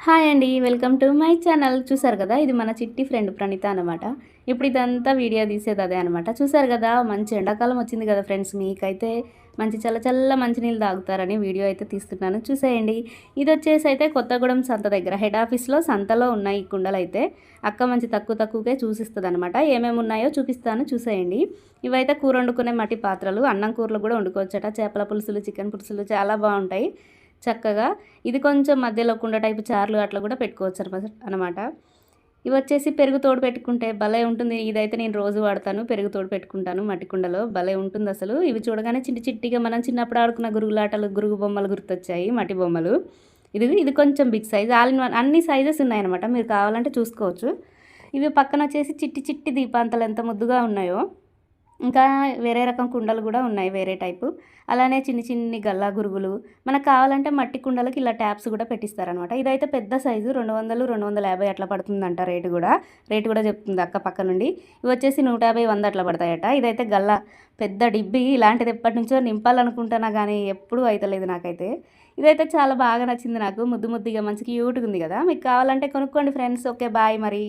Hi అండి. Welcome to my channel. చూసారు కదా! ఇది మన చిట్టి ఫ్రెండ్ ప్రణీత అనమాట. ఇప్పుడు ఇదంతా వీడియో తీసేది అదే అనమాట. చూసారు కదా! మంచి ఎండాకాలం వచ్చింది కదా ఫ్రెండ్స్. మీకైతే మంచి చల్ల చల్ల మంచినీళ్ళు తాగుతారని వీడియో అయితే తీస్తున్నాను. చూసేయండి. ఇదొచ్చేసి అయితే కొత్తగూడెం సంత దగ్గర హెడ్ ఆఫీస్‌లో సంతలో ఉన్నాయి ఈ కుండలైతే. అక్క మంచి తక్కువకే చూసిస్తదనమాట. ఏమేమి ఉన్నాయో చూపిస్తాను చూసేయండి. ఇవైతే కూర వండుకునే మట్టి పాత్రలు. అన్నం కూరలు కూడా వండుకోవచ్చట. చేపల పులుసులు, చికెన్ పులుసులు చాలా బావుంటాయి. చక్కగా ఇది కొంచెం మధ్యలో కుండ టైపు చార్లు అట్లా కూడా పెట్టుకోవచ్చు అనమాట. ఇవొచ్చేసి పెరుగు తోడు పెట్టుకుంటే భలే ఉంటుంది. ఇదైతే నేను రోజు వాడతాను. పెరుగు తోడు పెట్టుకుంటాను మట్టి కుండలో. భలే ఉంటుందసలు. ఇవి చూడగానే చిట్టిగా మనం చిన్నప్పుడు ఆడుకున్న గురుగులాటలు, గురుగు బొమ్మలు గుర్తొచ్చాయి. మట్టి బొమ్మలు. ఇది కొంచెం big size. All in one అన్ని సైజెస్ ఉన్నాయన్నమాట. మీరు కావాలంటే చూసుకోవచ్చు. ఇవి పక్కనొచ్చేసి చిట్టి దీపాంతలు ఎంత ముద్దుగా ఉన్నాయో. ఇంకా వేరే రకం కుండలు కూడా ఉన్నాయి వేరే టైపు. అలానే చిన్ని గల్లా గురుగులు. మనకు కావాలంటే మట్టి కుండలకి ఇలా ట్యాప్స్ కూడా పెట్టిస్తారనమాట. ఇదైతే పెద్ద సైజు 200, 250 అట్లా పడుతుందంట రేటు కూడా. రేటు కూడా చెప్తుంది అక్క పక్క నుండి. ఇవొచ్చేసి 150, 100 అట్లా పడతాయట. ఇదైతే గల్లా పెద్ద డిబ్బి. ఇలాంటిది ఎప్పటినుంచో నింపాలనుకుంటున్నా కానీ ఎప్పుడూ అయితలేదు నాకైతే. ఇదైతే చాలా బాగా నచ్చింది నాకు. ముద్దుగా మంచి క్యూట్‌గా ఉంది కదా! మీకు కావాలంటే కొనుక్కోండి ఫ్రెండ్స్. ఓకే. బాయ్ మరి.